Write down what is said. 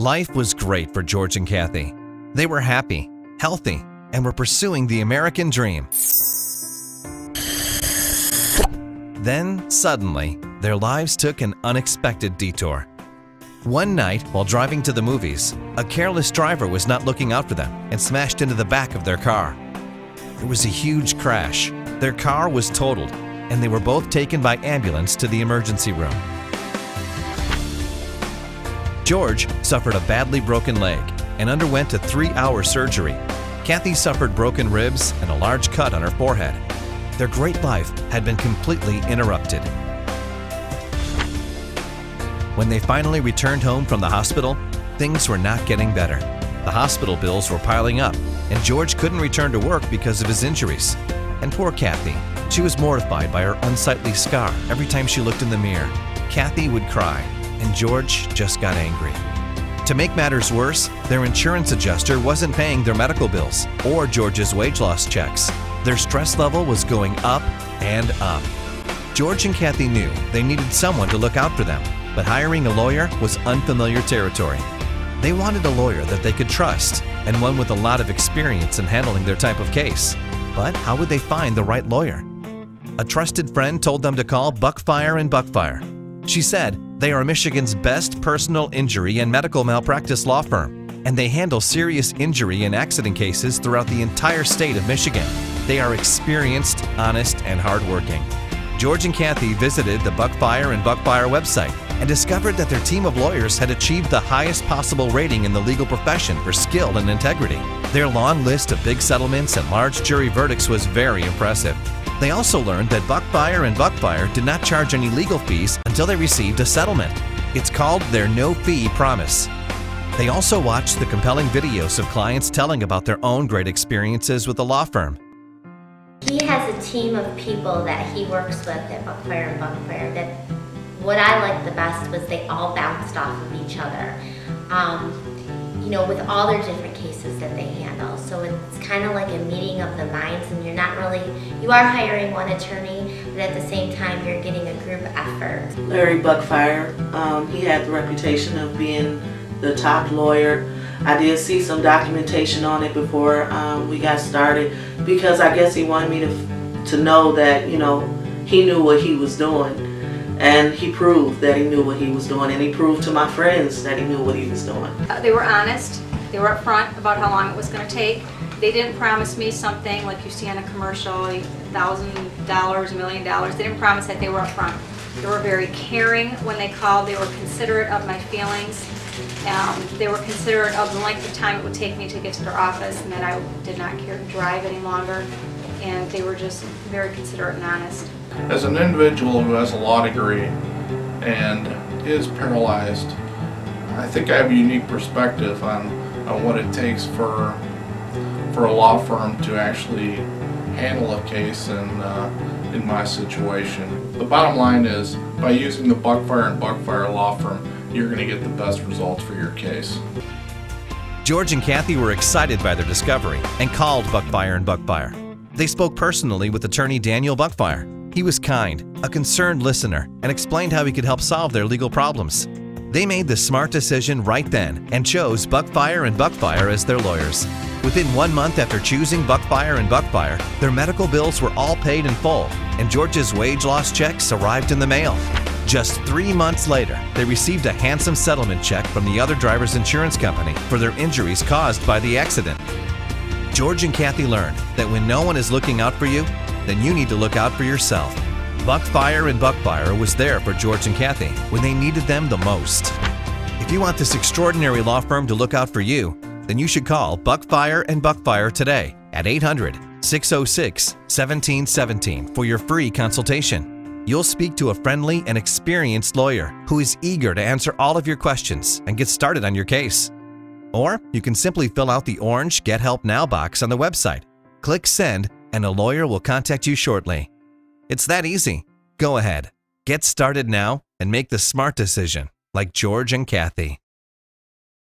Life was great for George and Kathy. They were happy, healthy, and were pursuing the American dream. Then, suddenly, their lives took an unexpected detour. One night, while driving to the movies, a careless driver was not looking out for them and smashed into the back of their car. There was a huge crash. Their car was totaled, and they were both taken by ambulance to the emergency room. George suffered a badly broken leg and underwent a 3-hour surgery. Kathy suffered broken ribs and a large cut on her forehead. Their great life had been completely interrupted. When they finally returned home from the hospital, things were not getting better. The hospital bills were piling up, and George couldn't return to work because of his injuries. And poor Kathy, she was mortified by her unsightly scar every time she looked in the mirror. Kathy would cry, and George just got angry. To make matters worse, their insurance adjuster wasn't paying their medical bills or George's wage loss checks. Their stress level was going up and up. George and Kathy knew they needed someone to look out for them, but hiring a lawyer was unfamiliar territory. They wanted a lawyer that they could trust and one with a lot of experience in handling their type of case. But how would they find the right lawyer? A trusted friend told them to call Buckfire & Buckfire. She said they are Michigan's best personal injury and medical malpractice law firm, and they handle serious injury and accident cases throughout the entire state of Michigan. They are experienced, honest, and hardworking. George and Kathy visited the Buckfire & Buckfire website and discovered that their team of lawyers had achieved the highest possible rating in the legal profession for skill and integrity. Their long list of big settlements and large jury verdicts was very impressive. They also learned that Buckfire & Buckfire did not charge any legal fees until they received a settlement. It's called their no-fee promise. They also watched the compelling videos of clients telling about their own great experiences with the law firm. He has a team of people that he works with at Buckfire & Buckfire that what I liked the best was they all bounced off of each other. You know, with all their different cases that they handle. So it's kind of like a meeting of the minds, and you are hiring one attorney, but at the same time you're getting a group effort. Larry Buckfire, he had the reputation of being the top lawyer. I did see some documentation on it before we got started, because I guess he wanted me to know that, you know, he knew what he was doing. And he proved that he knew what he was doing, and he proved to my friends that he knew what he was doing. They were honest. They were upfront about how long it was going to take. They didn't promise me something like you see on a commercial, $1,000, $1 million. They didn't promise that. They were upfront. They were very caring when they called. They were considerate of my feelings. They were considerate of the length of time it would take me to get to their office, and that I did not care to drive any longer. And they were just very considerate and honest. As an individual who has a law degree and is paralyzed, I think I have a unique perspective on what it takes for a law firm to actually handle a case in my situation. The bottom line is, by using the Buckfire & Buckfire law firm, you're going to get the best results for your case. George and Kathy were excited by their discovery and called Buckfire & Buckfire. They spoke personally with attorney Daniel Buckfire. He was kind, a concerned listener, and explained how he could help solve their legal problems. They made the smart decision right then and chose Buckfire & Buckfire as their lawyers. Within 1 month after choosing Buckfire & Buckfire, their medical bills were all paid in full, and George's wage loss checks arrived in the mail. Just 3 months later, they received a handsome settlement check from the other driver's insurance company for their injuries caused by the accident. George and Kathy learned that when no one is looking out for you, then you need to look out for yourself. Buckfire & Buckfire was there for George and Kathy when they needed them the most. If you want this extraordinary law firm to look out for you, then you should call Buckfire & Buckfire today at 800-606-1717 for your free consultation. You'll speak to a friendly and experienced lawyer who is eager to answer all of your questions and get started on your case. Or you can simply fill out the orange Get Help Now box on the website. Click Send, and a lawyer will contact you shortly. It's that easy. Go ahead, get started now, and make the smart decision like George and Kathy.